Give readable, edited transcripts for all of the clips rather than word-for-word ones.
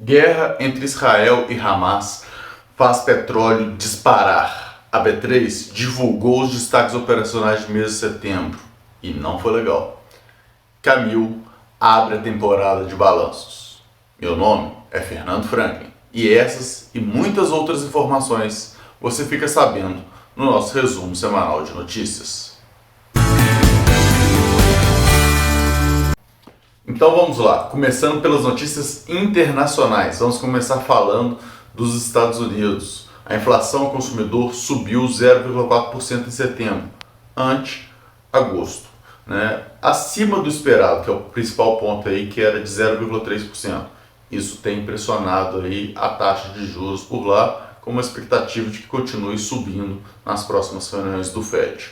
Guerra entre Israel e Hamas faz petróleo disparar. A B3 divulgou os destaques operacionais do mês de setembro e não foi legal. Camil abre a temporada de balanços. Meu nome é Fernando Franklin e essas e muitas outras informações você fica sabendo no nosso resumo semanal de notícias. Então vamos lá, começando pelas notícias internacionais. Vamos começar falando dos Estados Unidos. A inflação ao consumidor subiu 0,4% em setembro, ante agosto, né? Acima do esperado, que é o principal ponto aí, que era de 0,3%. Isso tem pressionado aí a taxa de juros por lá, com uma expectativa de que continue subindo nas próximas reuniões do Fed.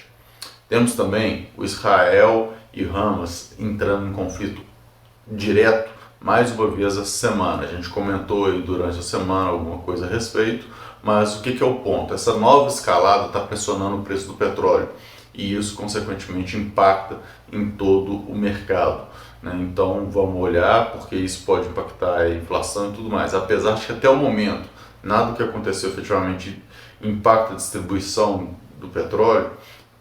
Temos também o Israel e Hamas entrando em conflito direto mais uma vez essa semana. A gente comentou aí durante a semana alguma coisa a respeito, mas o que é o ponto? Essa nova escalada está pressionando o preço do petróleo e isso consequentemente impacta em todo o mercado, né? Então vamos olhar porque isso pode impactar a inflação e tudo mais, apesar de que até o momento nada do que aconteceu efetivamente impacta a distribuição do petróleo.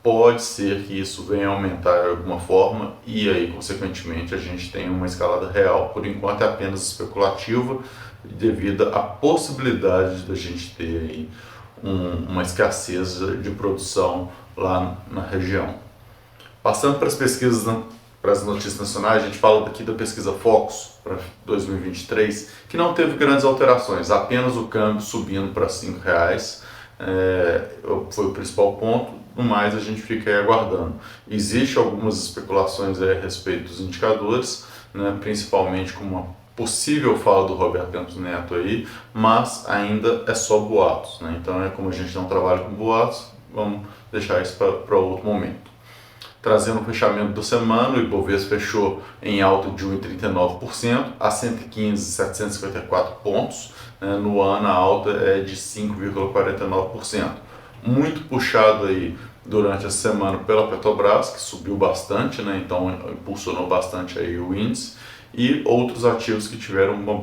Pode ser que isso venha a aumentar de alguma forma e aí, consequentemente, a gente tem uma escalada real. Por enquanto é apenas especulativa devido à possibilidade da gente ter aí uma escassez de produção lá na região. Passando para as pesquisas, para as notícias nacionais, a gente fala daqui da pesquisa Focus para 2023, que não teve grandes alterações, apenas o câmbio subindo para R$5, foi o principal ponto. No mais, a gente fica aí aguardando. Existem algumas especulações aí a respeito dos indicadores, né, principalmente com uma possível fala do Roberto Campos Neto aí, mas ainda é só boatos, né? Então, como a gente não trabalha com boatos, vamos deixar isso para outro momento. Trazendo o fechamento da semana, o Ibovespa fechou em alta de 1,39% a 115.754 pontos. Né? No ano, a alta é de 5,49%. Muito puxado aí durante a semana pela Petrobras, que subiu bastante, né? Então impulsionou bastante aí o índice, e outros ativos que tiveram uma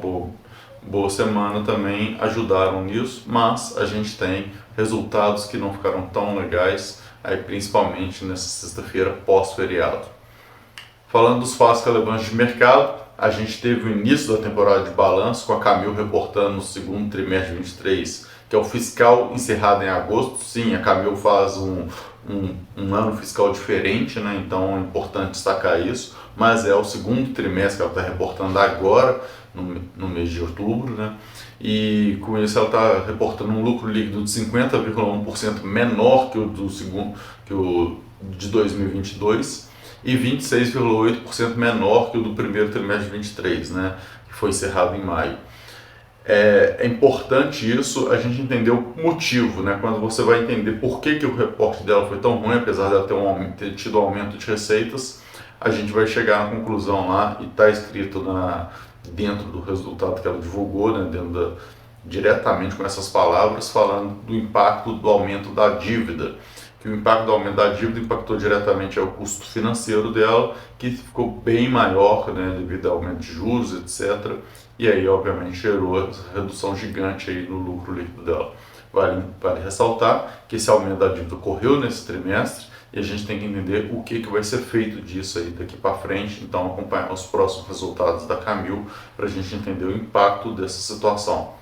boa semana também ajudaram nisso, mas a gente tem resultados que não ficaram tão legais, aí principalmente nessa sexta-feira pós-feriado. Falando dos fatos relevantes de mercado, a gente teve o início da temporada de balanço, com a Camil reportando no segundo trimestre de 2023, que é o fiscal encerrado em agosto. Sim, a Camil faz um ano fiscal diferente, né? Então é importante destacar isso, mas é o segundo trimestre que ela está reportando agora, no mês de outubro, né? E com isso ela está reportando um lucro líquido de 50,1% menor que o de 2022 e 26,8% menor que o do primeiro trimestre de 2023, né? Que foi encerrado em maio. É importante isso, a gente entender o motivo, né? Quando você vai entender por que o reporte dela foi tão ruim, apesar dela ter tido um aumento de receitas, a gente vai chegar na conclusão lá, e está escrito dentro do resultado que ela divulgou, né? Diretamente com essas palavras, falando do impacto do aumento da dívida. Que o impacto do aumento da dívida impactou diretamente ao custo financeiro dela, que ficou bem maior, né? Devido ao aumento de juros, etc. E aí, obviamente, gerou essa redução gigante aí no lucro líquido dela. Vale ressaltar que esse aumento da dívida ocorreu nesse trimestre e a gente tem que entender o que vai ser feito disso aí daqui para frente. Então, acompanhar os próximos resultados da Camil para a gente entender o impacto dessa situação.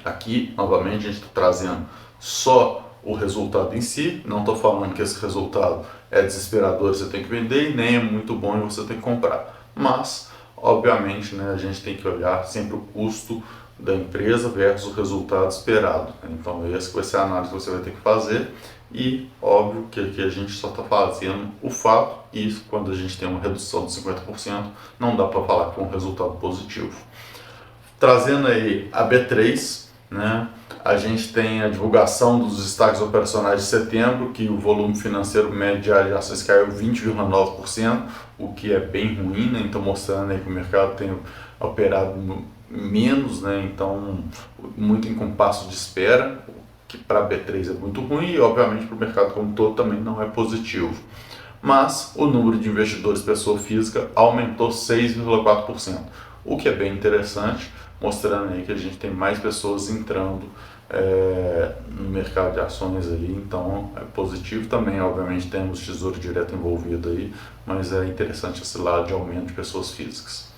Aqui, novamente, a gente está trazendo só o resultado em si, não estou falando que esse resultado é desesperador e você tem que vender, e nem é muito bom e você tem que comprar. Mas, obviamente, né, a gente tem que olhar sempre o custo da empresa versus o resultado esperado. Então, essa vai ser a análise que você vai ter que fazer. E, óbvio, que aqui a gente só está fazendo o fato, e quando a gente tem uma redução de 50%, não dá para falar que foi um resultado positivo. Trazendo aí a B3, né? A gente tem a divulgação dos destaques operacionais de setembro, que o volume financeiro médio diário de ações caiu 20,9%, o que é bem ruim, né? Então mostrando aí que o mercado tem operado menos, né? Então muito em compasso de espera, que para a B3 é muito ruim e obviamente para o mercado como todo também não é positivo. Mas o número de investidores pessoa física aumentou 6,4%, o que é bem interessante, mostrando aí que a gente tem mais pessoas entrando no mercado de ações aí, então é positivo também. Obviamente temos Tesouro Direto envolvido aí, mas é interessante esse lado de aumento de pessoas físicas.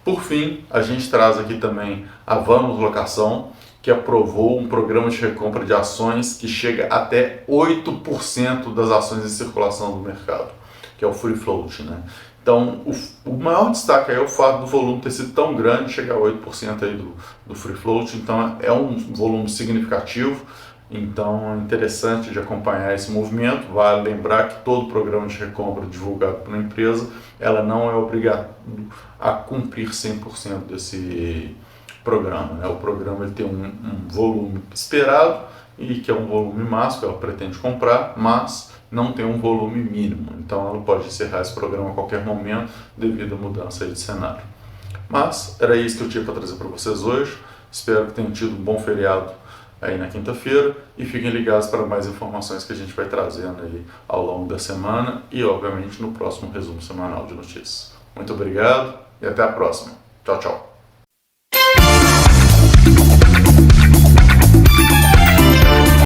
Por fim, a gente traz aqui também a Vamos Locação, que aprovou um programa de recompra de ações que chega até 8% das ações em circulação do mercado, que é o Free Float, né? Então, o maior destaque aí é o fato do volume ter sido tão grande, chegar a 8% aí do Free Float, então é um volume significativo, então é interessante de acompanhar esse movimento. Vale lembrar que todo programa de recompra divulgado pela empresa, ela não é obrigada a cumprir 100% desse programa, né? O programa ele tem um volume esperado, e que é um volume máximo que ela pretende comprar, mas não tem um volume mínimo, então ela pode encerrar esse programa a qualquer momento devido à mudança aí de cenário. Mas era isso que eu tinha para trazer para vocês hoje. Espero que tenham tido um bom feriado aí na quinta-feira e fiquem ligados para mais informações que a gente vai trazendo aí ao longo da semana e obviamente no próximo resumo semanal de notícias. Muito obrigado e até a próxima. Tchau, tchau.